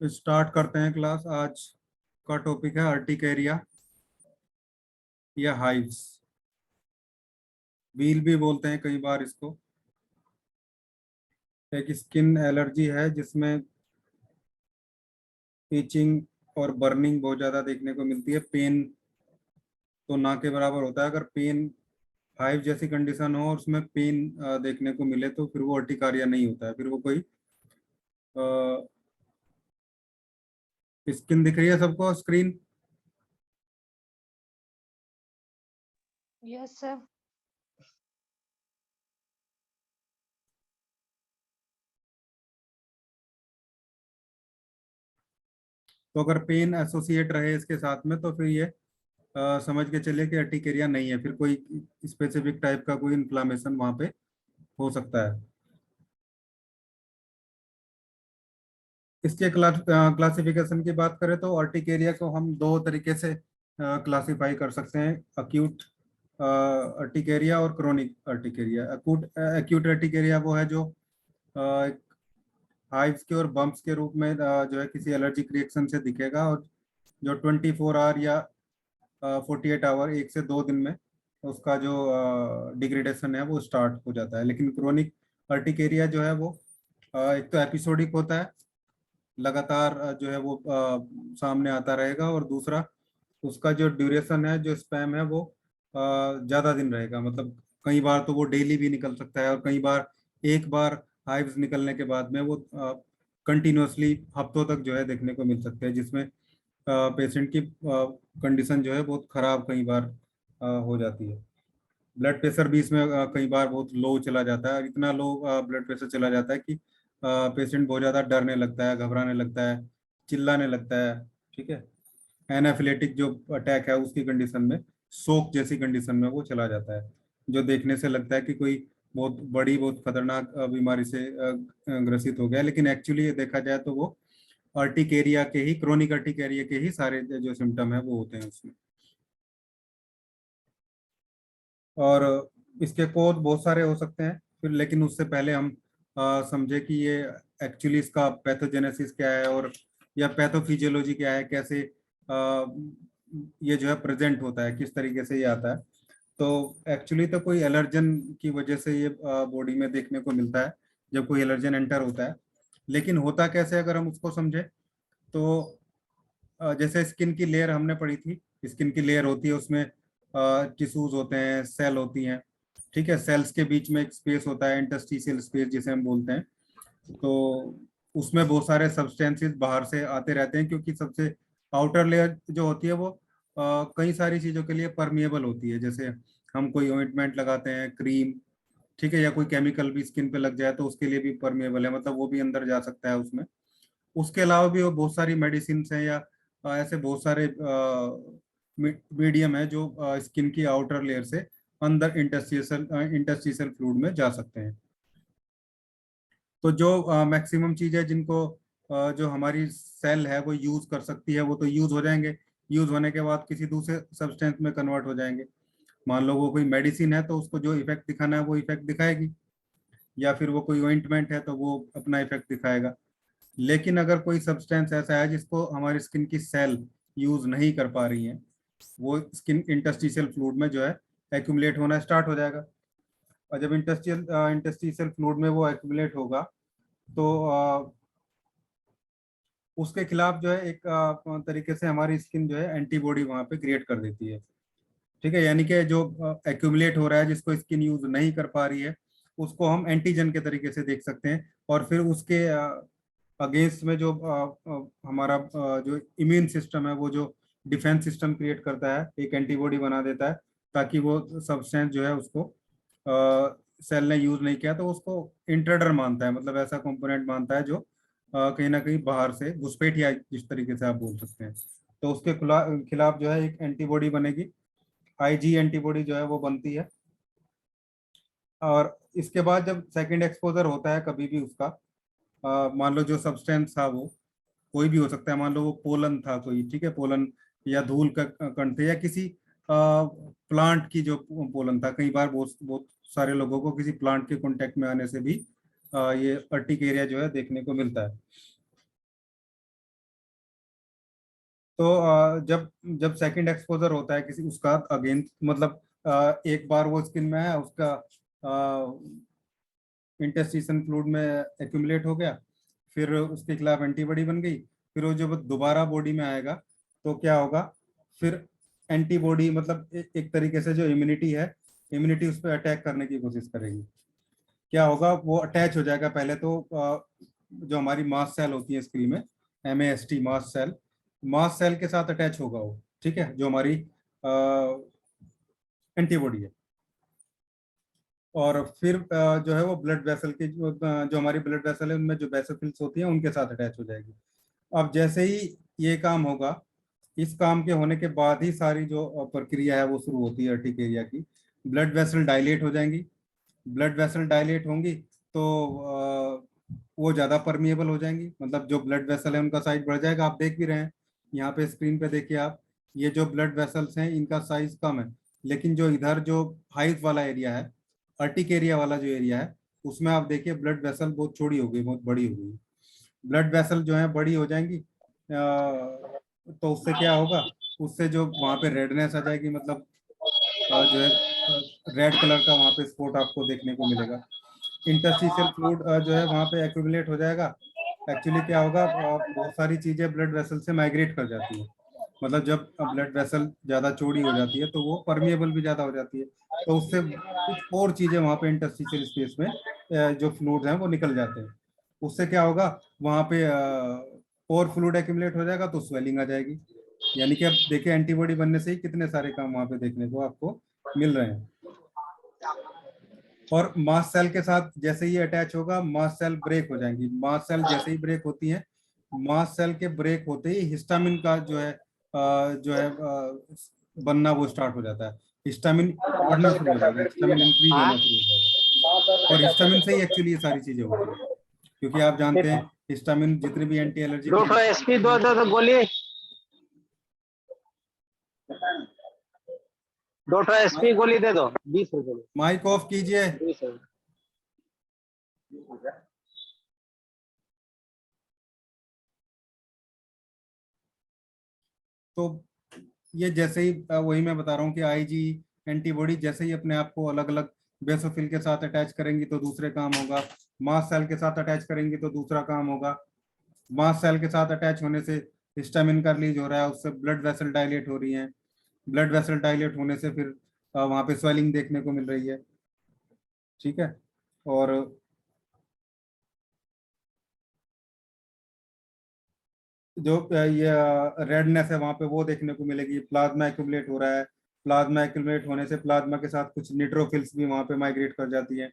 Start करते हैं class. आज का टॉपिक है अर्टिकेरिया या हाइव्स। व्हील भी बोलते हैं कई बार इसको। एक स्किन एलर्जी है जिसमें इचिंग और बर्निंग बहुत ज़्यादा देखने को मिलती है। पेन तो ना के बराबर होता है। अगर पेन हाइव जैसी कंडीशन हो और उसमें पेन देखने को मिले तो फिर वो अर्टिकारिया नहीं होता है, फिर वो कोई स्किन दिख रही है सबको स्क्रीन। Yes sir. तो अगर पेन एसोसिएट रहे इसके साथ में तो फिर ये समझ के चलिए कि अर्टिकेरिया नहीं है, फिर कोई स्पेसिफिक टाइप का कोई इन्फ्लामेशन वहां पे हो सकता है। इसके क्लासिफिकेशन की बात करें तो अर्टिकेरिया को हम दो तरीके से क्लासिफाई कर सकते हैं। अक्यूट अर्टिकेरिया और क्रोनिक अर्टिकेरिया। एक्यूट अर्टिकेरिया वो है जो हाइव्स के और बम्प्स के रूप में जो है किसी एलर्जिक रिएक्शन से दिखेगा, और जो 24 आवर या 48 आवर, 1 से 2 दिन में उसका जो डिग्रेडेशन है वो स्टार्ट हो जाता है। लेकिन क्रोनिक अर्टिकेरिया जो है वो एक तो एपिसोडिक होता है, लगातार जो है वो सामने आता रहेगा, और दूसरा उसका जो ड्यूरेशन है, जो स्पैम है वो ज़्यादा दिन रहेगा। मतलब कई बार तो वो डेली भी निकल सकता है, और कई बार एक बार हाइव्स निकलने के बाद में वो कंटिन्यूअसली हफ्तों तक जो है देखने को मिल सकते हैं, जिसमें पेशेंट की कंडीशन जो है बहुत खराब कई बार हो जाती है। ब्लड प्रेशर भी इसमें कई बार बहुत लो चला जाता है। इतना लो ब्लड प्रेशर चला जाता है कि पेशेंट बहुत ज़्यादा डरने लगता है, घबराने लगता है, चिल्लाने लगता है। ठीक है। एनाफिलेटिक जो अटैक है उसकी कंडीशन में, शोक जैसी कंडीशन में वो चला जाता है, जो देखने से लगता है कि कोई बहुत बड़ी, बहुत खतरनाक बीमारी से ग्रसित हो गया, लेकिन एक्चुअली ये देखा जाए तो वो अर्टिकेरिया के ही, क्रोनिक अर्टिकेरिया के ही सारे जो सिम्टम है वो होते हैं उसमें। और इसके कोड बहुत सारे हो सकते हैं फिर, लेकिन उससे पहले हम समझे कि ये एक्चुअली इसका पैथोजेनेसिस क्या है, और या पैथोफिजियोलॉजी क्या है, कैसे ये जो है प्रेजेंट होता है, किस तरीके से ये आता है। तो एक्चुअली तो कोई एलर्जन की वजह से ये बॉडी में देखने को मिलता है, जब कोई एलर्जन एंटर होता है। लेकिन होता कैसे अगर हम उसको समझे तो जैसे स्किन की लेयर हमने पढ़ी थी, स्किन की लेयर होती है, उसमें टिश्यूज होते हैं, सेल होती हैं। ठीक है। सेल्स के बीच में एक स्पेस होता है, इंटरस्टिशियल स्पेस जिसे हम बोलते हैं। तो उसमें बहुत सारे सब्सटेंसेस बाहर से आते रहते हैं, क्योंकि सबसे आउटर लेयर जो होती है वो कई सारी चीज़ों के लिए परमिएबल होती है। जैसे हम कोई ऑइंटमेंट लगाते हैं, क्रीम, ठीक है, या कोई केमिकल भी स्किन पे लग जाए तो उसके लिए भी परमिएबल है, मतलब वो भी अंदर जा सकता है उसमें। उसके अलावा भी वो बहुत सारी मेडिसिन हैं, या ऐसे बहुत सारे मीडियम है जो स्किन की आउटर लेयर से अंदर इंटरस्टिशियल फ्लूइड में जा सकते हैं। तो जो मैक्सिमम चीज़ें जिनको जो हमारी सेल है वो यूज कर सकती है, वो तो यूज हो जाएंगे। यूज होने के बाद किसी दूसरे सब्सटेंस में कन्वर्ट हो जाएंगे। मान लो वो कोई मेडिसिन है तो उसको जो इफेक्ट दिखाना है वो इफेक्ट दिखाएगी, या फिर वो कोई ऑइंटमेंट है तो वो अपना इफेक्ट दिखाएगा। लेकिन अगर कोई सब्सटेंस ऐसा है जिसको हमारी स्किन की सेल यूज नहीं कर पा रही है, वो स्किन इंटरस्टिशियल फ्लूइड में जो है एक्यूमुलेट होना स्टार्ट हो जाएगा। और जब इंटरस्टिशियल फ्लूइड में वो एक्यूमुलेट होगा तो उसके खिलाफ जो है एक तरीके से हमारी स्किन जो है एंटीबॉडी वहां पे क्रिएट कर देती है। ठीक है। यानी कि जो एक्यूमुलेट हो रहा है, जिसको स्किन यूज नहीं कर पा रही है, उसको हम एंटीजन के तरीके से देख सकते हैं। और फिर उसके अगेंस्ट में जो हमारा जो इम्यून सिस्टम है, वो जो डिफेंस सिस्टम क्रिएट करता है, एक एंटीबॉडी बना देता है, ताकि वो सब्सटेंस जो है उसको सेल ने यूज नहीं किया तो उसको इंट्रूडर मानता है, मतलब ऐसा कंपोनेंट मानता है जो कहीं ना कहीं बाहर से घुसपैठिया जिस तरीके से आप बोल सकते हैं। तो उसके खिलाफ जो है एक एंटीबॉडी बनेगी, आईजी एंटीबॉडी जो है वो बनती है। और इसके बाद जब सेकंड एक्सपोजर होता है कभी भी उसका, मान लो जो सब्सटेंस था वो कोई भी हो सकता है, मान लो वो पोलन था कोई, ठीक है, पोलन या धूल का कण थे, या किसी प्लांट की जो पोलन था। कई बार बहुत बहुत सारे लोगों को किसी प्लांट के कांटेक्ट में आने से भी ये अर्टिकेरिया जो है देखने को मिलता है। तो जब जब सेकंड एक्सपोजर होता है किसी उसका अगेन, मतलब एक बार वो स्किन में है, उसका इंटरस्टिशियल फ्लूइड में एक्यूमुलेट हो गया, फिर उसके खिलाफ एंटीबॉडी बन गई, फिर वो जब दोबारा बॉडी में आएगा तो क्या होगा, फिर एंटीबॉडी मतलब एक तरीके से जो इम्यूनिटी है, इम्यूनिटी उस पर अटैक करने की कोशिश करेगी। क्या होगा, वो अटैच हो जाएगा पहले तो जो हमारी मास्ट सेल होती है स्क्रीन में, MAST मास्ट सेल के साथ अटैच होगा वो, ठीक है, जो हमारी एंटीबॉडी है। और फिर जो है वो ब्लड वेसल की जो हमारी ब्लड वेसल है उनमें जो वेसोफिल्स होती हैं उनके साथ अटैच हो जाएगी। अब जैसे ही ये काम होगा, इस काम के होने के बाद ही सारी जो प्रक्रिया है वो शुरू होती है अर्टिकेरिया की। ब्लड वेसल डायलेट हो जाएंगी, ब्लड वेसल डायलेट होंगी तो वो ज़्यादा परमिएबल हो जाएंगी, मतलब जो ब्लड वेसल है उनका साइज बढ़ जाएगा। आप देख भी रहे हैं यहाँ पे स्क्रीन पे, देखिए आप, ये जो ब्लड वेसल्स हैं इनका साइज कम है, लेकिन जो इधर जो हाइट वाला एरिया है, अर्टिकेरिया वाला जो एरिया है, उसमें आप देखिए ब्लड वेसल बहुत छोटी हो गई, बहुत बड़ी हो गई। ब्लड वेसल जो है बड़ी हो जाएंगी, तो उससे क्या होगा, उससे जो वहाँ पे रेडनेस आ जाएगी, मतलब जो है रेड कलर का वहाँ पे स्पॉट आपको देखने को मिलेगा। इंटरस्टिशियल फ्लूइड जो है वहाँ पे एक्यूमुलेट हो जाएगा। एक्चुअली क्या होगा, बहुत सारी चीजें ब्लड वेसल से माइग्रेट कर जाती है, मतलब जब ब्लड वेसल ज्यादा चौड़ी हो जाती है तो वो परमिएबल भी ज्यादा हो जाती है, तो उससे कुछ और चीजें वहाँ पे इंटरस्टिशियल स्पेस में जो फ्लूइड्स हैं वो निकल जाते हैं। उससे क्या होगा, वहाँ पे और फ्लूइड एक्यूमुलेट हो जाएगा तो स्वेलिंग आ जाएगी। यानी कि अब देखिए एंटीबॉडी बनने से ही कितने सारे काम वहाँ पे देखने को आपको मिल रहे हैं। और मास्ट सेल के साथ जैसे ही अटैच होगा, मास्ट सेल ब्रेक हो जाएंगी। मास्ट सेल जैसे ही ब्रेक होती हैं, मास्ट सेल के ब्रेक होते ही हिस्टामिन का बनना वो स्टार्ट हो जाता है। हिस्टामिन बढ़ना शुरू हो जाएगा, हिस्टामिन इंक्रीज होना शुरू हो जाएगा, और हिस्टामिन से ही एक्चुअली ये सारी चीजें होती है, क्योंकि आप जानते हैं हिस्टामिन जितने भी एंटी एलर्जी की 2 SP दो गोली, 2 SP गोली दे दो, 20 रुपए। माइक ऑफ कीजिए। 20 रुपए। तो ये जैसे ही वही मैं बता रहा हूँ कि आईजी एंटीबॉडी जैसे ही अपने आप को अलग अलग बेसोफिल के साथ अटैच करेंगी तो दूसरे काम होगा, मास्ट सेल के साथ अटैच करेंगी तो दूसरा काम होगा। मास्ट सेल के साथ अटैच होने से हिस्टामिन का रिलीज हो रहा है, उससे ब्लड वेसल डायलेट हो रही है, ब्लड वेसल डायलेट होने से फिर वहां पे स्वेलिंग देखने को मिल रही है, ठीक है। और जो ये रेडनेस है वहां पे वो देखने को मिलेगी, प्लाज्मा एक्यूमुलेट हो रहा है, प्लाज्मा एक्यूमुलेट होने से प्लाज्मा के साथ कुछ न्यूट्रोफिल्स भी वहां पे माइग्रेट कर जाती है।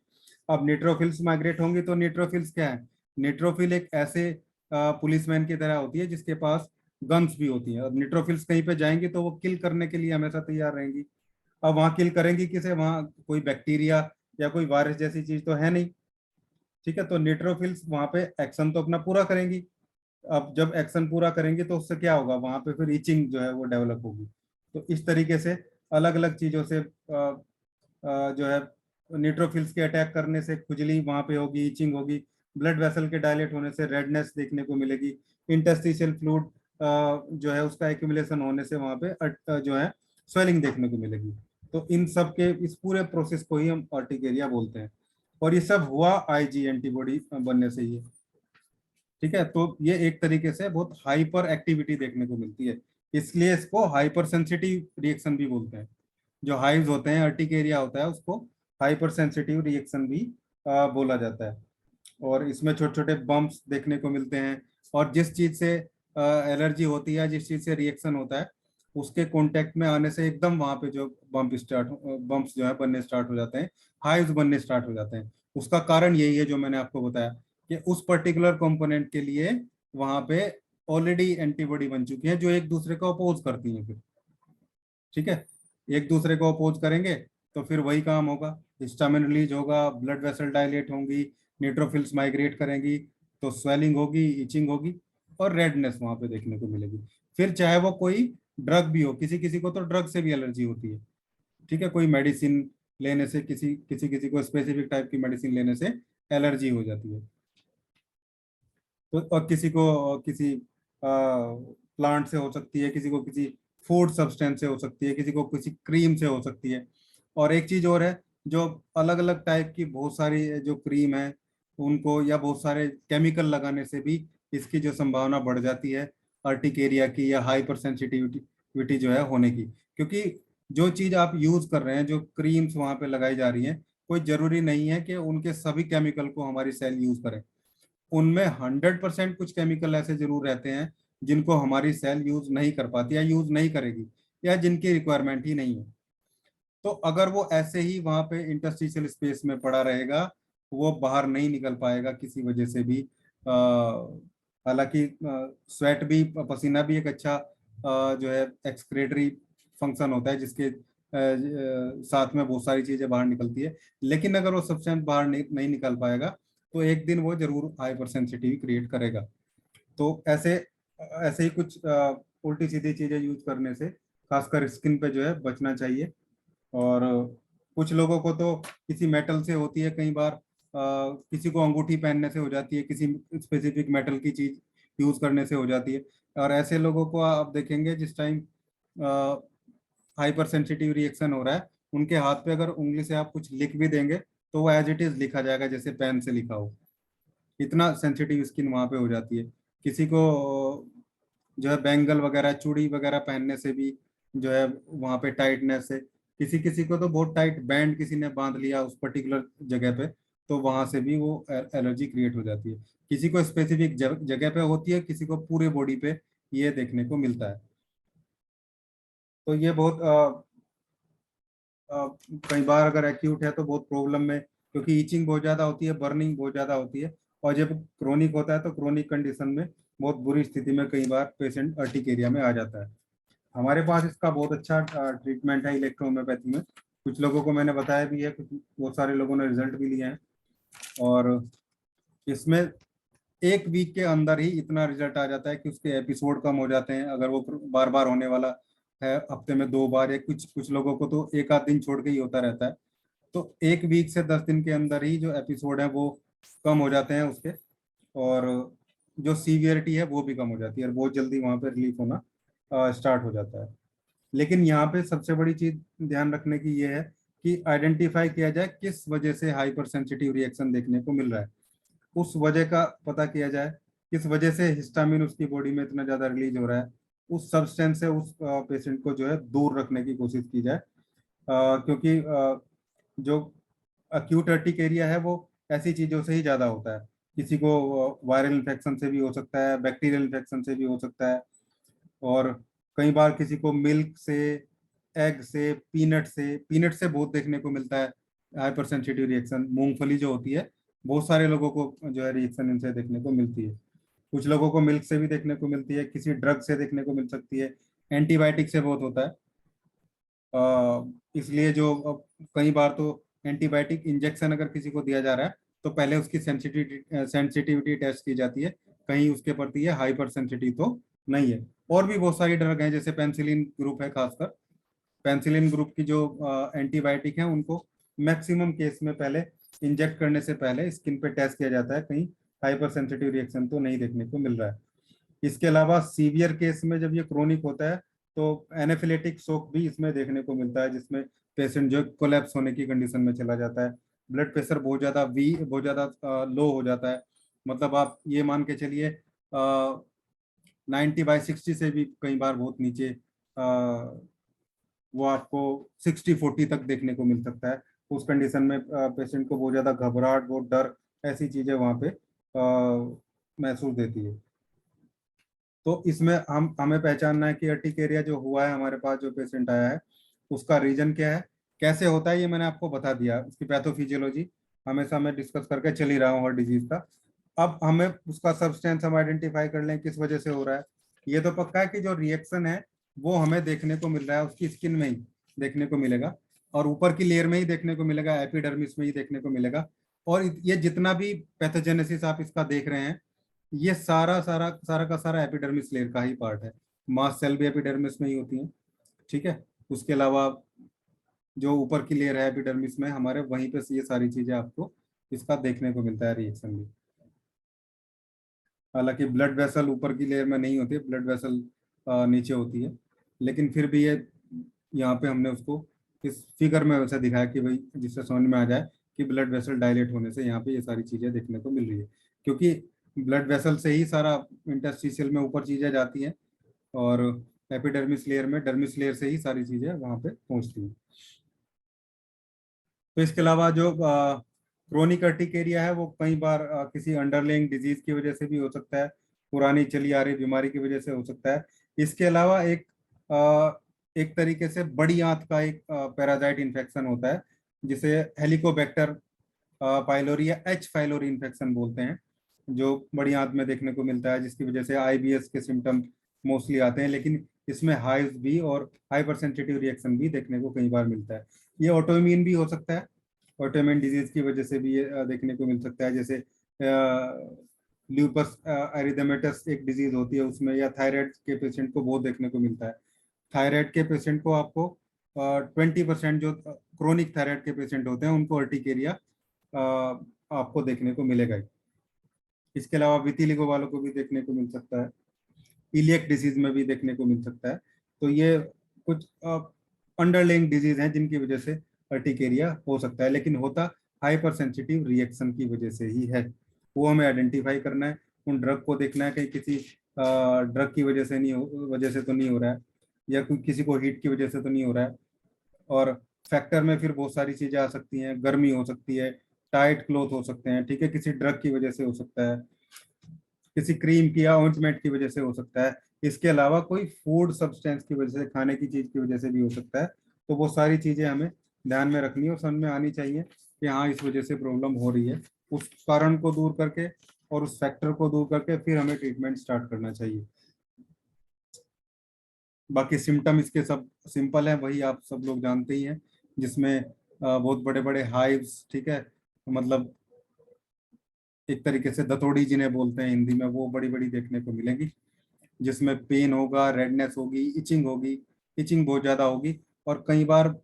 अब न्यूट्रोफिल्स माइग्रेट होंगी तो न्यूट्रोफिल्स क्या है, न्यूट्रोफिल एक ऐसे पुलिसमैन की तरह होती है जिसके पास गन्स भी होती है। अब न्यूट्रोफिल्स कहीं पे जाएंगी तो वो किल करने के लिए हमेशा तैयार रहेंगी। अब वहाँ किल करेंगी किसे, वहाँ कोई बैक्टीरिया या कोई वायरस जैसी चीज तो है नहीं, ठीक है। तो न्यूट्रोफिल्स वहाँ पे एक्शन तो अपना पूरा करेंगी। अब जब एक्शन पूरा करेंगे तो उससे क्या होगा, वहां पे फिर ईचिंग जो है वो डेवलप होगी। तो इस तरीके से अलग अलग चीजों से जो है न्यूट्रोफिल्स के अटैक करने से खुजली वहां पे होगी, ईचिंग होगी, ब्लड वेसल के डायलेट होने से रेडनेस देखने को मिलेगी, इंटरस्टिशियल फ्लूइड जो है उसका एक्यूमुलेशन होने से वहां पे जो है स्वेलिंग देखने को मिलेगी। तो इन सब के इस पूरे प्रोसेस को ही हम अर्टिकेरिया बोलते हैं, और ये सब हुआ आईजी एंटीबॉडी बनने से ही है, ठीक है। तो ये एक तरीके से बहुत हाइपर एक्टिविटी देखने को मिलती है, इसलिए इसको हाइपर सेंसिटिव रिएक्शन भी बोलते हैं। जो हाइव्स होते हैं, अर्टिकेरिया होता है, उसको हाइपर सेंसिटिव रिएक्शन भी बोला जाता है। और इसमें छोटे छोटे बम्प्स देखने को मिलते हैं, और जिस चीज से एलर्जी होती है, जिस चीज से रिएक्शन होता है, उसके कांटेक्ट में आने से एकदम वहां पे जो बम्प्स जो है बनने स्टार्ट हो जाते हैं, हाइव्स बनने स्टार्ट हो जाते हैं। उसका कारण यही है जो मैंने आपको बताया कि उस पर्टिकुलर कंपोनेंट के लिए वहां पे ऑलरेडी एंटीबॉडी बन चुकी है जो एक दूसरे को अपोज करती है फिर, ठीक है। एक दूसरे को अपोज करेंगे तो फिर वही काम होगा, हिस्टामिन रिलीज होगा, ब्लड वेसल डायलेट होंगी, न्यूट्रोफिल्स माइग्रेट करेंगी, तो स्वेलिंग होगी, इचिंग होगी, और रेडनेस वहां पे देखने को मिलेगी। फिर चाहे वो कोई ड्रग भी हो, किसी किसी को तो ड्रग से भी एलर्जी होती है, ठीक है, कोई मेडिसिन लेने से, किसी किसी किसी को स्पेसिफिक टाइप की मेडिसिन लेने से एलर्जी हो जाती है। तो और किसी को किसी प्लांट से हो सकती है, किसी को किसी फूड सब्सटेंस से हो सकती है, किसी को किसी क्रीम से हो सकती है। और एक चीज और है, जो अलग अलग टाइप की बहुत सारी जो क्रीम है उनको या बहुत सारे केमिकल लगाने से भी इसकी जो संभावना बढ़ जाती है अर्टिकेरिया की या हाइपर सेंसिटिविटी जो है होने की। क्योंकि जो चीज आप यूज कर रहे हैं, जो क्रीम्स वहां पे लगाई जा रही हैं, कोई जरूरी नहीं है कि उनके सभी केमिकल को हमारी सेल यूज करें। उनमें 100% कुछ केमिकल ऐसे जरूर रहते हैं जिनको हमारी सेल यूज नहीं कर पाती या यूज नहीं करेगी, या जिनकी रिक्वायरमेंट ही नहीं है। तो अगर वो ऐसे ही वहां पे इंटरस्टिशियल स्पेस में पड़ा रहेगा, वो बाहर नहीं निकल पाएगा किसी वजह से भी। हालांकि स्वेट भी, पसीना भी एक अच्छा जो है एक्सक्रेटरी फंक्शन होता है, जिसके साथ में बहुत सारी चीजें बाहर निकलती है। लेकिन अगर वो सब्सटेंस बाहर नहीं निकल पाएगा तो एक दिन वो जरूर हाइपर सेंसिटिव क्रिएट करेगा। तो ऐसे ऐसे ही कुछ उल्टी सीधी चीजें यूज करने से खासकर स्किन पे जो है बचना चाहिए। और कुछ लोगों को तो किसी मेटल से होती है, कई बार किसी को अंगूठी पहनने से हो जाती है, किसी स्पेसिफिक मेटल की चीज यूज करने से हो जाती है। और ऐसे लोगों को आप देखेंगे जिस टाइम हाइपर सेंसिटिव रिएक्शन हो रहा है, उनके हाथ पे अगर उंगली से आप कुछ लिख भी देंगे तो वो एज इट इज लिखा जाएगा जैसे पेन से लिखा हो। इतना सेंसिटिव स्किन वहां पे हो जाती है। किसी को जो है बैंगल वगैरह, चूड़ी वगैरह पहनने से भी जो है वहां पे टाइटनेस है। किसी किसी को तो बहुत टाइट बैंड किसी ने बांध लिया उस पर्टिकुलर जगह पे, तो वहां से भी वो एलर्जी क्रिएट हो जाती है। किसी को स्पेसिफिक जगह पे होती है, किसी को पूरे बॉडी पे ये देखने को मिलता है। तो ये बहुत कई बार अगर एक्यूट है तो बहुत प्रॉब्लम में, क्योंकि ईचिंग बहुत ज्यादा होती है, बर्निंग बहुत ज्यादा होती है। और जब क्रोनिक होता है तो क्रोनिक कंडीशन में बहुत बुरी स्थिति में कई बार पेशेंट अर्टिकेरिया में आ जाता है। हमारे पास इसका बहुत अच्छा ट्रीटमेंट है इलेक्ट्रोहोम्योपैथी में। कुछ लोगों को मैंने बताया भी है, कुछ बहुत सारे लोगों ने रिजल्ट भी लिए हैं। और इसमें एक वीक के अंदर ही इतना रिजल्ट आ जाता है कि उसके एपिसोड कम हो जाते हैं। अगर वो बार बार होने वाला है, हफ्ते में 2 बार, या कुछ कुछ लोगों को तो एक आध दिन छोड़ के ही होता रहता है, तो एक वीक से 10 दिन के अंदर ही जो एपिसोड है वो कम हो जाते हैं उसके। और जो सीवियरिटी है वो भी कम हो जाती है और बहुत जल्दी वहां पे रिलीफ होना स्टार्ट हो जाता है। लेकिन यहाँ पे सबसे बड़ी चीज ध्यान रखने की ये है कि आइडेंटिफाई किया जाए किस वजह से हाइपर सेंसिटिव रिएक्शन देखने को मिल रहा है, उस वजह का पता किया जाए, किस वजह से हिस्टामिन उसकी बॉडी में इतना ज्यादा रिलीज हो रहा है। उस सब्सटेंस से उस पेशेंट को जो है दूर रखने की कोशिश की जाए। क्योंकि जो अक्यूट अर्टिकेरिया है वो ऐसी चीजों से ही ज्यादा होता है। किसी को वायरल इन्फेक्शन से भी हो सकता है, बैक्टीरियल इन्फेक्शन से भी हो सकता है। और कई बार किसी को मिल्क से, एग से, पीनट से बहुत देखने को मिलता है हाइपर सेंसिटिव रिएक्शन। मूंगफली जो होती है, बहुत सारे लोगों को जो है रिएक्शन इनसे देखने को मिलती है। कुछ लोगों को मिल्क से भी देखने को मिलती है, किसी ड्रग से देखने को मिल सकती है, एंटीबायोटिक से बहुत होता है। इसलिए जो कई बार तो एंटीबायोटिक इंजेक्शन अगर किसी को दिया जा रहा है तो पहले उसकी सेंसिटिविटी टेस्ट की जाती है, कहीं उसके प्रति ये हाइपर सेंसिटिव तो नहीं है। और भी बहुत सारी ड्रग हैं, जैसे पेंसिलिन ग्रुप है, खासकर पेंसिलिन ग्रुप की जो एंटीबायोटिक है उनको मैक्सिमम केस में पहले इंजेक्ट करने से पहले स्किन पे टेस्ट किया जाता है, कहीं हाइपर सेंसिटिव रिएक्शन तो नहीं देखने को मिल रहा है। इसके अलावा सीवियर केस में जब ये क्रोनिक होता है तो एनाफिलेटिक शॉक भी इसमें देखने को मिलता है, जिसमें पेशेंट जो कोलैप्स होने की कंडीशन में चला जाता है। ब्लड प्रेशर बहुत ज्यादा लो हो जाता है। मतलब आप ये मान के चलिए 90/60 से भी कई बार बहुत नीचे वो आपको 60/40 तक देखने को मिल सकता है। उस कंडीशन में पेशेंट को बहुत ज्यादा घबराहट, बहुत डर, ऐसी चीजें वहां पे महसूस देती है। तो इसमें हम हमें पहचानना है कि अर्टिकेरिया जो हुआ है हमारे पास, जो पेशेंट आया है, उसका रीजन क्या है, कैसे होता है, ये मैंने आपको बता दिया। उसकी पैथोफिजियोलॉजी हमेशा मैं डिस्कस करके चल ही रहा हूँ हर डिजीज का। अब हमें उसका सब्सटेंस हम आइडेंटिफाई कर लें किस वजह से हो रहा है। ये तो पक्का है कि जो रिएक्शन है वो हमें देखने को मिल रहा है उसकी स्किन में ही देखने को मिलेगा, और ऊपर की लेयर में ही देखने को मिलेगा, एपिडर्मिस में ही देखने को मिलेगा। और ये जितना भी पैथोजेनेसिस आप इसका देख रहे हैं, ये सारा सारा सारा का सारा एपिडर्मिस लेयर का ही पार्ट है। मास्ट सेल भी एपिडर्मिस में ही होती है, ठीक है। उसके अलावा जो ऊपर की लेयर है एपिडर्मिस में हमारे, वहीं पे ये सारी चीजें आपको इसका देखने को मिलता है रिएक्शन भी। हालांकि ब्लड वेसल ऊपर की लेयर में नहीं होती, ब्लड वेसल नीचे होती है, लेकिन फिर भी ये यहाँ पे हमने उसको इस फिगर में वैसे दिखाया कि भाई जिससे समझ में आ जाए कि ब्लड वेसल डायलेट होने से यहाँ पे ये सारी चीजें देखने को मिल रही है, क्योंकि ब्लड वेसल से ही सारा इंटरस्टिशियल में ऊपर चीजें जाती हैं, और एपिडर्मिस लेयर में डर्मिस लेयर से ही सारी चीजें वहां पे पहुंचती हैं। तो इसके अलावा जो क्रोनिक अर्टिकेरिया है वो कई बार किसी अंडरलाइंग डिजीज की वजह से भी हो सकता है, पुरानी चली आ रही बीमारी की वजह से हो सकता है। इसके अलावा एक तरीके से बड़ी आंत का एक पैराजाइट इन्फेक्शन होता है जिसे हेलिकोबैक्टर पाइलोरी या एच फाइलोरी इन्फेक्शन बोलते हैं, जो बड़ी आंत में देखने को मिलता है, जिसकी वजह से आईबीएस के सिम्टम मोस्टली आते हैं, लेकिन इसमें हाइव्स भी और हाइपर सेंसिटिव रिएक्शन भी देखने को कई बार मिलता है। ये ऑटोइम्यून भी हो सकता है, ऑटोइम्यून डिजीज की वजह से भी ये देखने को मिल सकता है, जैसे ल्यूपस एरिथेमेटस एक डिजीज होती है उसमें, या थायराइड के पेशेंट को बहुत देखने को मिलता है। थायराइड के पेशेंट को आपको 20% जो क्रोनिक थायराइड के पेशेंट होते हैं उनको अर्टिकेरिया आपको देखने को मिलेगा ही। इसके अलावा वितिलिगो वालों को भी देखने को मिल सकता है, इलियक डिजीज में भी देखने को मिल सकता है। तो ये कुछ अंडरलाइंग डिजीज हैं जिनकी वजह से अर्टिकेरिया हो सकता है, लेकिन होता हाइपर सेंसिटिव रिएक्शन की वजह से ही है। वो हमें आइडेंटिफाई करना है, उन ड्रग को देखना है कि किसी ड्रग की वजह से वजह से तो नहीं हो रहा है, या कोई किसी को हीट की वजह से तो नहीं हो रहा है। और फैक्टर में फिर बहुत सारी चीजें आ सकती हैं, गर्मी हो सकती है, टाइट क्लोथ हो सकते हैं, ठीक है, किसी ड्रग की वजह से हो सकता है, किसी क्रीम की या ऑइंटमेंट की वजह से हो सकता है, इसके अलावा कोई फूड सब्सटेंस की वजह से, खाने की चीज की वजह से भी हो सकता है। तो वो सारी चीजें हमें ध्यान में रखनी और समझ में आनी चाहिए कि हाँ इस वजह से प्रॉब्लम हो रही है, उस कारण को दूर करके और उस फैक्टर को दूर करके फिर हमें ट्रीटमेंट स्टार्ट करना चाहिए। बाकी सिम्टम इसके सब सिंपल है, वही आप सब लोग जानते ही हैं, जिसमें बहुत बड़े बड़े हाइव्स, ठीक है, मतलब एक तरीके से दतोड़ी जिन्हें बोलते हैं हिंदी में, वो बड़ी बड़ी देखने को मिलेंगी, जिसमें पेन होगा, रेडनेस होगी, इचिंग होगी, इचिंग बहुत ज्यादा होगी, और कई बार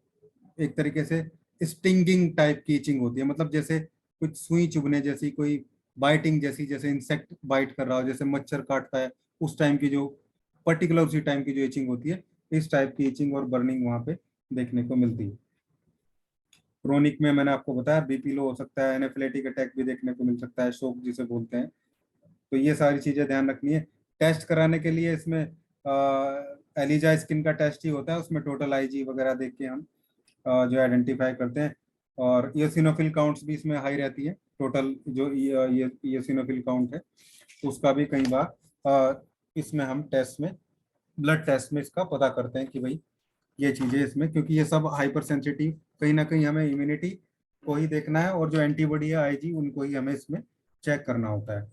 एक तरीके से स्टिंगिंग टाइप की इचिंग होती है, मतलब जैसे कुछ सुई चुभने जैसी, कोई बाइटिंग जैसी, जैसे इंसेक्ट बाइट कर रहा हो, जैसे मच्छर काटता है उस टाइम की जो पर्टिकुलर उसी टाइम की जो इचिंग होती है, इस टाइप की इचिंग और बर्निंग वहां पे देखने को मिलती है। क्रोनिक में मैंने आपको बताया बीपी लो हो सकता है, एनाफिलेटिक अटैक भी देखने को मिल सकता है, शोक जिसे बोलते हैं। तो ये सारी चीजें ध्यान रखनी है। टेस्ट कराने के लिए इसमें एलिजा स्किन का टेस्ट ही होता है, उसमें टोटल आईजी वगैरह देख के हम जो आइडेंटिफाई करते हैं, और इयोसिनोफिल काउंट्स भी इसमें हाई रहती है, टोटल जो ये इयोसिनोफिल काउंट है उसका भी कई बार इसमें हम टेस्ट में, ब्लड टेस्ट में इसका पता करते हैं कि भाई ये चीजें इसमें, क्योंकि ये सब हाइपर सेंसिटिव, कहीं ना कहीं हमें इम्यूनिटी को ही देखना है, और जो एंटीबॉडी है आईजी उनको ही हमें इसमें चेक करना होता है।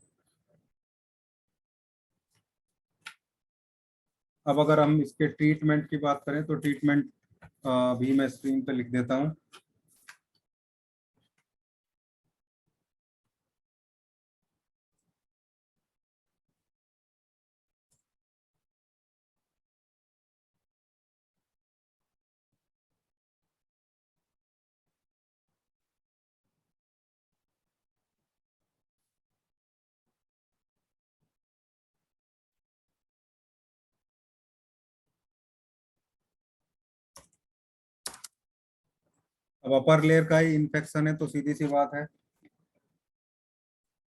अब अगर हम इसके ट्रीटमेंट की बात करें तो ट्रीटमेंट भी मैं स्क्रीन पे लिख देता हूँ। अब अपर लेयर का ही इन्फेक्शन है तो सीधी सी बात है,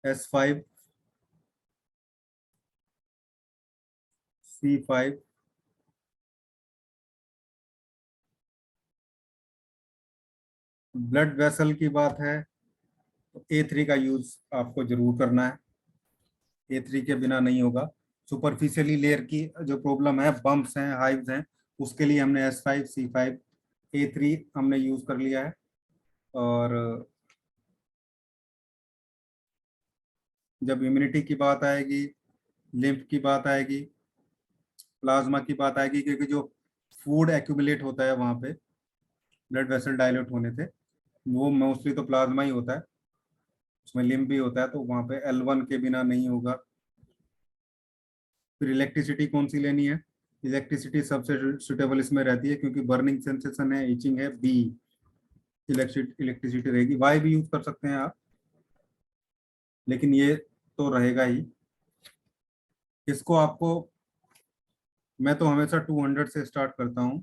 S5 C5 ब्लड वेसल की बात है तो A3 का यूज आपको जरूर करना है, A3 के बिना नहीं होगा। सुपरफिशियली लेयर की जो प्रॉब्लम है, बम्प्स हैं, हाइव्स हैं, उसके लिए हमने S5 C5 A3 हमने यूज कर लिया है। और जब इम्यूनिटी की बात आएगी, लिम्फ की बात आएगी, प्लाज्मा की बात आएगी, क्योंकि जो फूड एक्यूमुलेट होता है वहां पे ब्लड वेसल डायलेट होने से, वो मोस्टली तो प्लाज्मा ही होता है, उसमें लिम्फ भी होता है, तो वहां पे L1 के बिना नहीं होगा। फिर इलेक्ट्रिसिटी कौन सी लेनी है, इलेक्ट्रिसिटी सबसे सुटेबल इसमें रहती है, क्योंकि बर्निंग सेंसेशन है, इचिंग है, बी इलेक्ट्रिसिटी रहेगी। वाई भी यूज कर सकते हैं आप, लेकिन ये तो रहेगा ही। इसको आपको मैं तो हमेशा 200 से स्टार्ट करता हूँ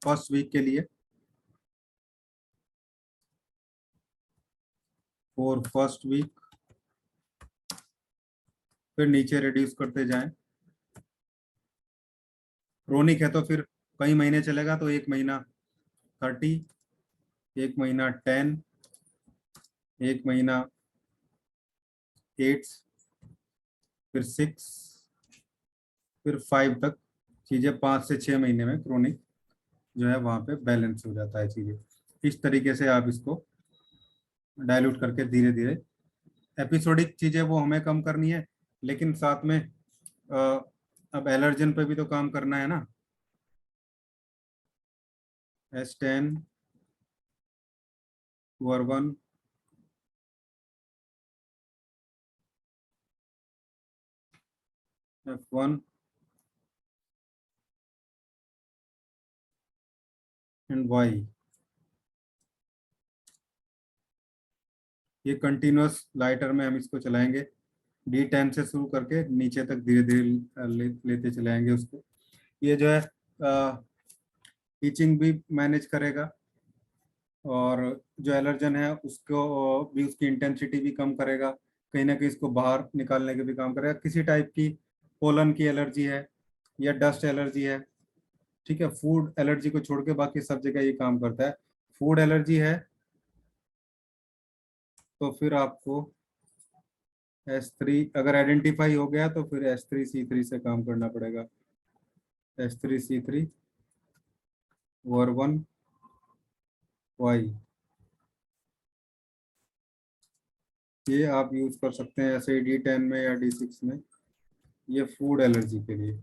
फर्स्ट वीक के लिए। फॉर फर्स्ट वीक, फिर नीचे रिड्यूस करते जाएं। क्रोनिक है तो फिर कई महीने चलेगा, तो एक महीना 30, एक महीना 10, एक महीना 8, फिर 6, फिर 5 तक चीजें 5 से 6 महीने में क्रोनिक जो है वहां पे बैलेंस हो जाता है चीजें। इस तरीके से आप इसको डाइल्यूट करके धीरे धीरे, एपिसोडिक चीजें वो हमें कम करनी है, लेकिन साथ में अ, अब एलर्जन पे भी तो काम करना है ना। S10, वर्बन, F1 एंड Y, ये कंटिन्यूअस लाइटर में हम इसको चलाएंगे। D10 से शुरू करके नीचे तक धीरे धीरे लेते चलाएंगे उसको। ये जो है टीचिंग भी मैनेज करेगा, और जो एलर्जन है उसको भी, उसकी इंटेंसिटी भी कम करेगा, कहीं ना कहीं इसको बाहर निकालने के भी काम करेगा। किसी टाइप की पोलन की एलर्जी है या डस्ट एलर्जी है, ठीक है, फूड एलर्जी को छोड़ के बाकी सब जगह ये काम करता है। फूड एलर्जी है तो फिर आपको S3 अगर आइडेंटिफाई हो गया तो फिर S3C3 से काम करना पड़ेगा। S3C3, वर्बन, Y, ये आप यूज कर सकते हैं ऐसे D10 में या D6 में, ये फूड एलर्जी के लिए।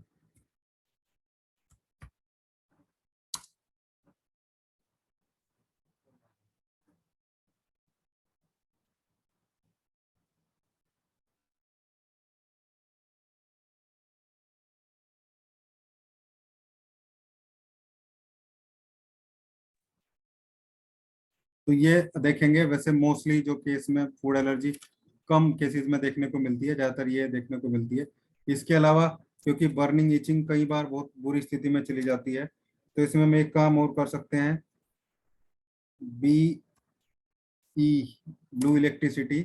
तो ये देखेंगे, वैसे मोस्टली जो केस में फूड एलर्जी कम केसेस में देखने को मिलती है, ज़्यादातर ये देखने को मिलती है। इसके अलावा क्योंकि बर्निंग इचिंग कई बार बहुत बुरी स्थिति में चली जाती है, तो इसमें हम एक काम और कर सकते हैं। BE, ब्लू इलेक्ट्रिसिटी,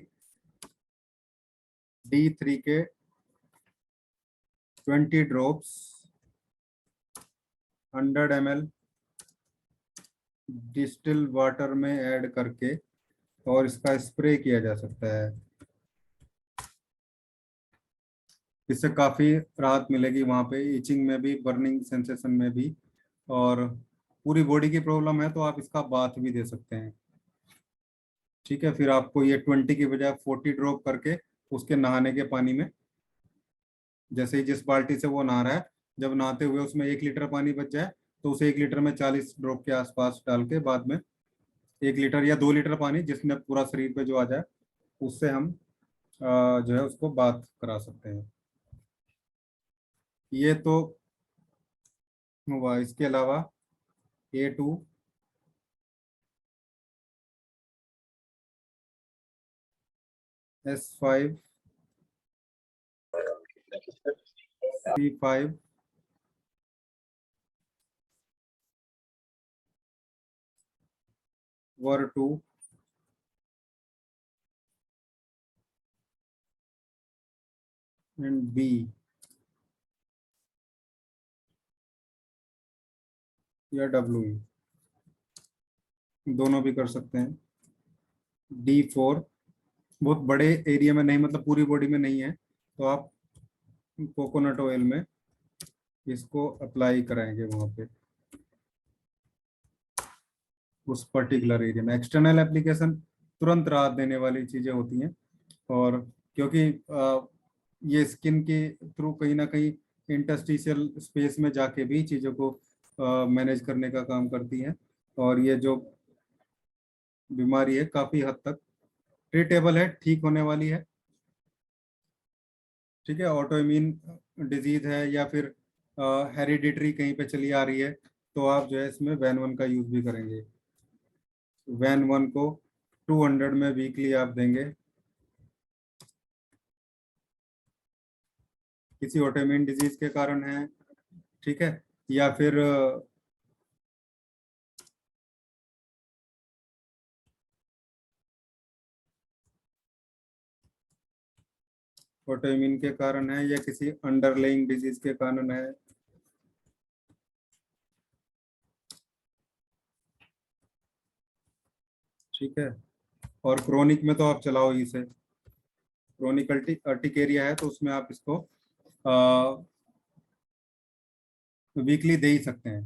D3 के 20 ड्रॉप्स 100 ml डिस्टिल वाटर में ऐड करके और इसका स्प्रे किया जा सकता है। इससे काफ़ी राहत मिलेगी वहाँ पे, इचिंग में भी, बर्निंग सेंसेशन में भी, और पूरी बॉडी की प्रॉब्लम है तो आप इसका बाथ भी दे सकते हैं। ठीक है, फिर आपको ये 20 की बजाय 40 ड्रॉप करके उसके नहाने के पानी में, जैसे ही जिस बाल्टी से वो नहा रहा है, जब नहाते हुए उसमें 1 लीटर पानी बच जाए तो उसे 1 लीटर में 40 ड्रॉप के आसपास डाल के बाद में 1 लीटर या 2 लीटर पानी जिसमें पूरा शरीर पे जो आ जाए, उससे हम जो है उसको बाथ करा सकते हैं। ये तो हुआ। इसके अलावा A2, S5, C5, Ver2, and B या WE, दोनों भी कर सकते हैं। D4 बहुत बड़े एरिया में नहीं, मतलब पूरी बॉडी में नहीं है, तो आप कोकोनट ऑयल में इसको अप्लाई कराएंगे वहां पे उस पर्टिकुलर एरिया में। एक्सटर्नल एप्लीकेशन तुरंत राहत देने वाली चीजें होती हैं, और क्योंकि ये स्किन के थ्रू कहीं ना कहीं इंटरस्टिशियल स्पेस में जाके भी चीज़ों को मैनेज करने का काम करती हैं, और ये जो बीमारी है काफ़ी हद तक ट्रीटेबल है, ठीक होने वाली है। ठीक है, ऑटो इम्यून डिजीज है या फिर हेरिडिटरी कहीं पे चली आ रही है, तो आप जो है इसमें वैन 1 का यूज भी करेंगे। वैन 1 को 200 में वीकली आप देंगे। किसी ऑटोइम्यून डिजीज के कारण है ठीक है, या फिर ऑटोइम्यून के कारण है या किसी अंडरलाइंग डिजीज के कारण है। ठीक है, और क्रोनिक में तो आप चलाओ ही से, क्रोनिक अर्टिकेरिया है तो उसमें आप इसको वीकली दे ही सकते हैं,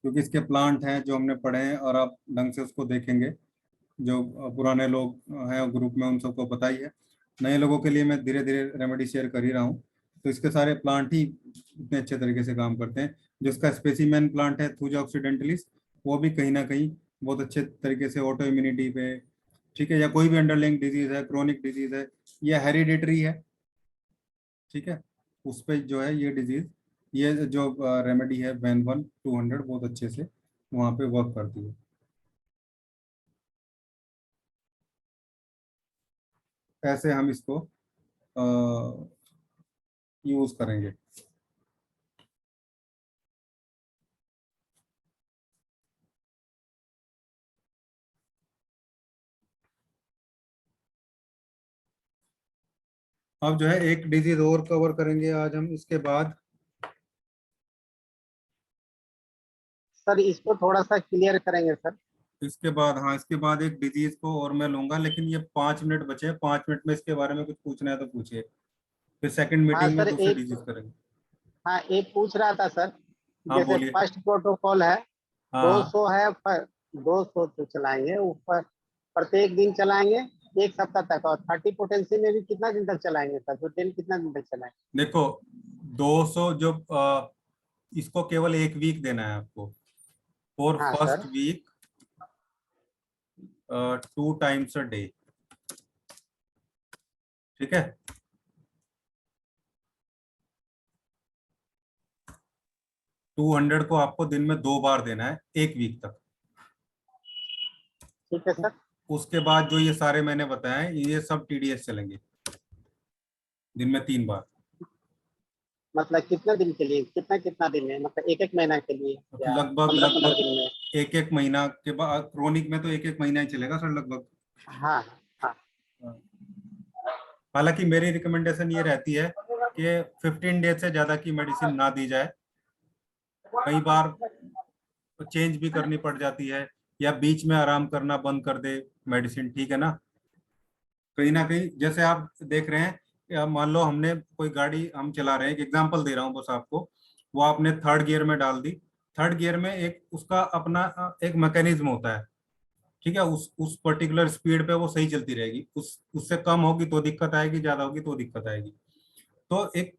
क्योंकि इसके प्लांट हैं जो हमने पढ़े हैं और आप ढंग से उसको देखेंगे। जो पुराने लोग हैं ग्रुप में उन सबको पता ही है, नए लोगों के लिए मैं धीरे धीरे रेमेडी शेयर कर ही रहा हूँ। तो इसके सारे प्लांट ही इतने अच्छे तरीके से काम करते हैं। जिसका स्पेसिमेन प्लांट है थूजा ऑक्सीडेंटलिस, वो भी कहीं ना कहीं बहुत अच्छे तरीके से ऑटो इम्यूनिटी पे, ठीक है, या कोई भी अंडरलाइंग डिजीज है, क्रोनिक डिजीज है या हेरिडिटरी है, ठीक है, उस पे जो है ये डिजीज, ये जो रेमेडी है वैन 1-200 बहुत अच्छे से वहाँ पे वर्क करती है। ऐसे हम इसको यूज करेंगे। अब जो है एक डिजीज और कवर करेंगे आज हम इसके बाद। सर इसको थोड़ा सा क्लियर करेंगे सर। इसके बाद, हाँ, इसके बाद एक डिजीज को और मैं लूंगा, लेकिन ये 5 मिनट बचे हैं, 5 मिनट में इसके बारे में कुछ पूछना है तो पूछिए, फिर सेकंड हाँ मीटिंग में सर, दूसरी एक, डिजीज करेंगे। हाँ एक पूछ रहा था सर, हाँ जैसे बोलिए। फर्स्ट प्रोटोकॉल है, हाँ दो हाँ। सौ है पर 200 तो चलाएंगे ऊपर, प्रत्येक दिन चलाएंगे 1 सप्ताह तक। और 30 पोटेंसी में भी कितना दिन तक चलाएंगे सर, तो 10 कितना दिन तक चलाएंगे? देखो, 200 जो इसको केवल एक वीक देना है आपको, फॉर हाँ first sir. Week 2 times a day, ठीक है। 200 को आपको दिन में 2 बार देना है 1 वीक तक। ठीक है सर। उसके बाद जो ये सारे मैंने बताए ये सब टीडीएस चलेंगे दिन में 3 बार। मतलब कितना दिन के लिए, कितना कितना दिन है, मतलब एक एक महीना के लिए या लगभग 15-15 लगभग दिन में? एक एक महीना के बाद, क्रोनिक में तो एक एक महीना ही चलेगा सर लगभग। हाँ हाँ। हालांकि मेरी रिकमेंडेशन ये रहती है कि 15 डेज से ज्यादा की मेडिसिन ना दी जाए, कई बार चेंज भी करनी पड़ जाती है, या बीच में आराम करना बंद कर दे मेडिसिन, ठीक है ना। कहीं ना कहीं जैसे आप देख रहे हैं, या मान लो हमने कोई गाड़ी हम चला रहे हैं, एक एग्जांपल दे रहा हूँ बस आपको, वो आपने थर्ड गियर में डाल दी, थर्ड गियर में एक उसका अपना एक मैकेनिज्म होता है, ठीक है, उस पर्टिकुलर स्पीड पे वो सही चलती रहेगी, उससे कम होगी तो दिक्कत आएगी, ज्यादा होगी तो दिक्कत आएगी। तो एक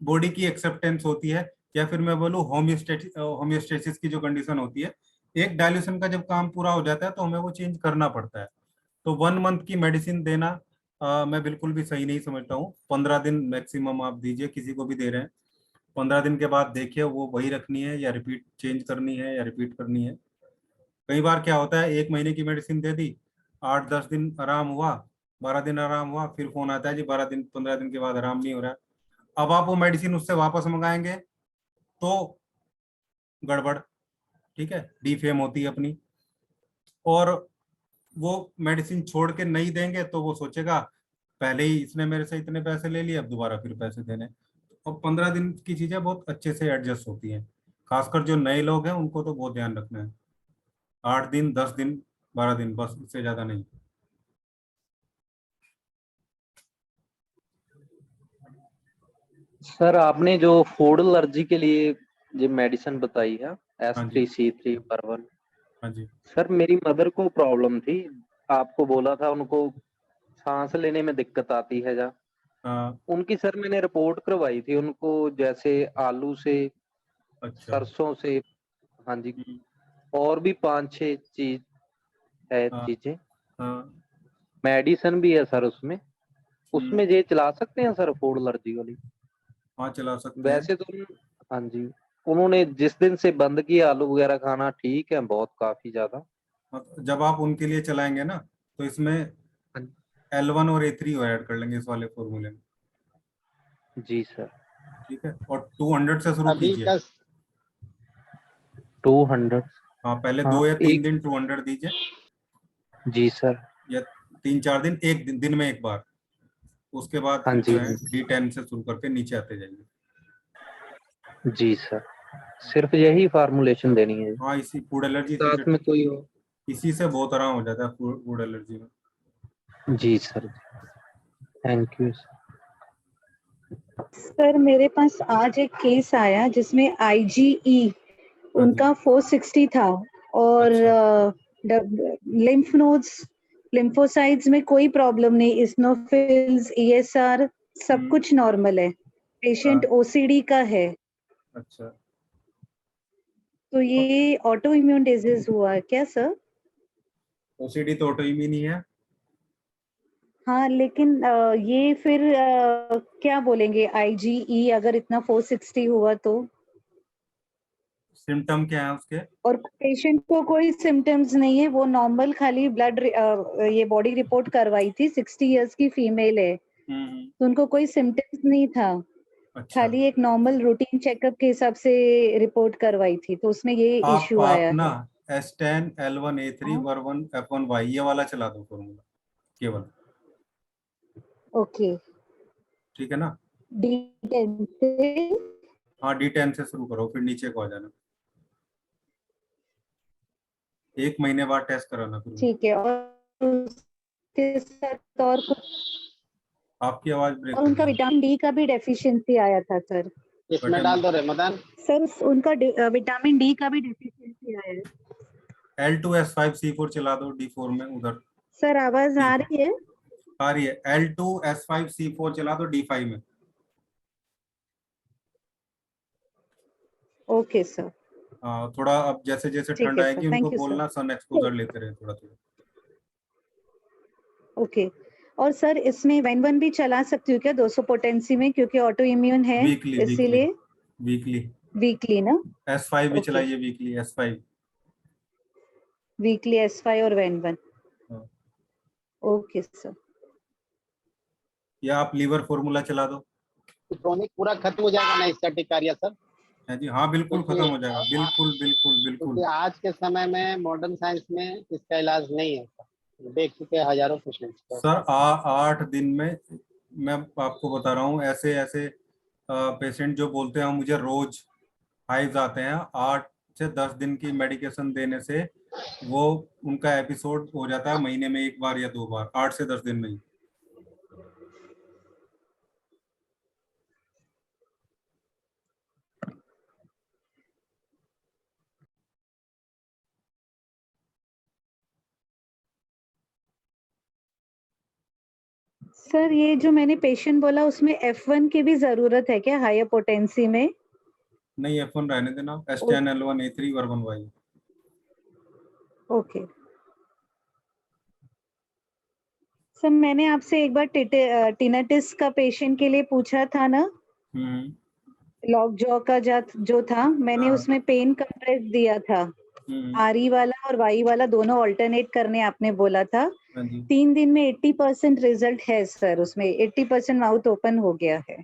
बॉडी की एक्सेप्टेंस होती है, या फिर मैं बोलूँ होम्योस्टेसिस की जो कंडीशन होती है, एक डायल्यूशन का जब काम पूरा हो जाता है तो हमें वो चेंज करना पड़ता है। तो 1 मंथ की मेडिसिन देना मैं बिल्कुल भी सही नहीं समझता हूँ। 15 दिन मैक्सिमम आप दीजिए, किसी को भी दे रहे हैं, 15 दिन के बाद देखिए वो वही रखनी है या रिपीट चेंज करनी है या रिपीट करनी है। कई बार क्या होता है, 1 महीने की मेडिसिन दे दी, 8-10 दिन आराम हुआ, 12 दिन आराम हुआ, फिर फोन आता है जी 12 दिन 15 दिन के बाद आराम नहीं हो रहा है। अब आप वो मेडिसिन उससे वापस मंगाएंगे तो गड़बड़, ठीक है, डीफेम होती है अपनी। और वो मेडिसिन छोड़ के नहीं देंगे तो वो सोचेगा पहले ही इसने मेरे से इतने पैसे ले लिए, अब दोबारा फिर पैसे देने। और 15 दिन की चीजें बहुत अच्छे से एडजस्ट होती हैं, खासकर जो नए लोग हैं उनको तो बहुत ध्यान रखना है। 8 दिन, 10 दिन, 12 दिन, बस इससे ज्यादा नहीं। सर आपने जो फूड एलर्जी के लिए जो मेडिसिन बताई है हाँ जी। S3C3 हाँ जी। सर मेरी मदर को प्रॉब्लम थी, आपको बोला था उनको सांस लेने में दिक्कत आती है जा, हाँ। उनकी सर मैंने रिपोर्ट करवाई थी उनको, जैसे आलू से, अच्छा। सरसों से, हाँ जी, हम्म, और भी 5-6 चीज है हाँ चीजें, हाँ। मेडिसिन भी है सर उसमें, हम्म, उसमें ये चला सकते हैं सर फूड एलर्जी वाली? हाँ चला सकते हैं। वैसे तो हाँ जी, उन्होंने जिस दिन से बंद किया आलू वगैरह खाना, ठीक है, बहुत काफी ज्यादा। हाँ, तो जब आप उनके लिए चलाएंगे ना तो इसमें हाँ L1 और A3 ऐड कर लेंगे इस वाले फॉर्मूले में। जी सर। ठीक है, और 200 से शुरू अभी कीजिए। का 200। हाँ, पहले हाँ, 2 या 3 एक दिन 200 दीजिए, जी सर। या 3-4 दिन, एक दिन में एक बार। उसके बाद हाँ फिर जी, जो है D10 से शुरू करके नीचे आते जाइए। जी सर, सिर्फ यही फार्मूलेशन देनी है, हाँ, इसी फूड एलर्जी साथ में कोई हो? इसी से बहुत आराम हो जाता है फूड एलर्जी में। जी sir, thank you sir. Sir मेरे पास आज एक केस आया जिसमें IgE हाँ जी। उनका 460 था और अच्छा। लिम्फ नोड्स, लिम्फोसाइट्स में कोई प्रॉब्लम नहीं, इस्नोफिल्स, ESR सब कुछ नॉर्मल है। पेशेंट OCD का है, अच्छा, तो ये ऑटो इम्यून डिजीज हुआ है क्या सर? ओसीडी तो ऑटो इम्यून ही है। हाँ लेकिन ये फिर क्या बोलेंगे IgE अगर इतना 460 हुआ तो? सिम्टम क्या है उसके? और पेशेंट को कोई सिम्टम्स नहीं है, वो नॉर्मल खाली ब्लड ये बॉडी रिपोर्ट करवाई थी, 60 इयर्स की फीमेल है, तो उनको कोई सिम्टम्स नहीं था, अच्छा, खाली एक नॉर्मल रूटीन चेकअप के हिसाब से रिपोर्ट करवाई थी, तो उसमें ये इश्यू आप आया ना है। S10 L1A3 हाँ, R1 F1Y ये वाला चला दो फॉर्मूला केवल, ओके। ठीक है ना? D10 से हाँ, D10 से शुरू करो, फिर नीचे को आ जाना। 1 महीने बाद टेस्ट कराना फिर। ठीक है, और उसके साथ और कुछ, आपकी आवाज ब्रेक और हो उनका रही है। विटामिन D का भी डेफिशिएंसी आया था सर। इसमें डाल दो रेमदान। सर उनका विटामिन D का भी डेफिशिएंसी आया है। L2S5C4 चला दो D4 में उधर। सर आवाज आ रही है? आ रही है। L2S5C4 चला दो D5 में। ओके सर, थोड़ा अब जैसे जैसे ठीक ठंड है सर, आएगी उनको थैंक यू सर। बोलना सन एक्सपोजर लेते रहे थोड़ा थोड़ा। ओके, और सर इसमें वेन भी चला सकती हूँ क्या 200 पोटेंसी में, क्योंकि ऑटो इम्यून है वीकली वीकली इसीलिए? वीकली वीकली ना? S5 भी ओके, चलाइए, वीकली S5। वीकली S5 और वेन। Okay sir. या आप लीवर फॉर्मूला चला दो। क्रोनिक पूरा खत्म हो जाएगा ना इसका टिकारिया सर? है जी, हाँ बिल्कुल खत्म हो जाएगा, क्योंकि बिल्कुल बिल्कुल बिल्कुल। क्योंकि आज के समय में मॉडर्न साइंस में इसका इलाज नहीं है सर, देख चुके हैं हजारों पेशेंट्स को। सर 8 दिन में, मैं आपको बता रहा हूँ, ऐसे ऐसे पेशेंट जो बोलते हैं मुझे रोज हाइव्स आते हैं, 8 से 10 दिन की मेडिकेशन देने से वो उनका एपिसोड हो जाता है महीने में 1 बार या 2 बार, 8 से 10 दिन में ही। सर ये जो मैंने पेशेंट बोला उसमें F1 की भी जरूरत है क्या हायर पोटेंसी में? नहीं, F1 रहने देना। S10 L1A3 R1Y। Okay sir, मैंने आपसे एक बार टिनेटिस का पेशेंट के लिए पूछा था ना, हम्म। लॉक जॉ का जो था, मैंने हाँ। उसमें पेन कंप्रेस दिया था, RE वाला और YE वाला दोनों ऑल्टरनेट करने आपने बोला था। हाँ जी। 3 दिन में 80% रिजल्ट है सर, उसमें 80% माउथ ओपन हो गया है।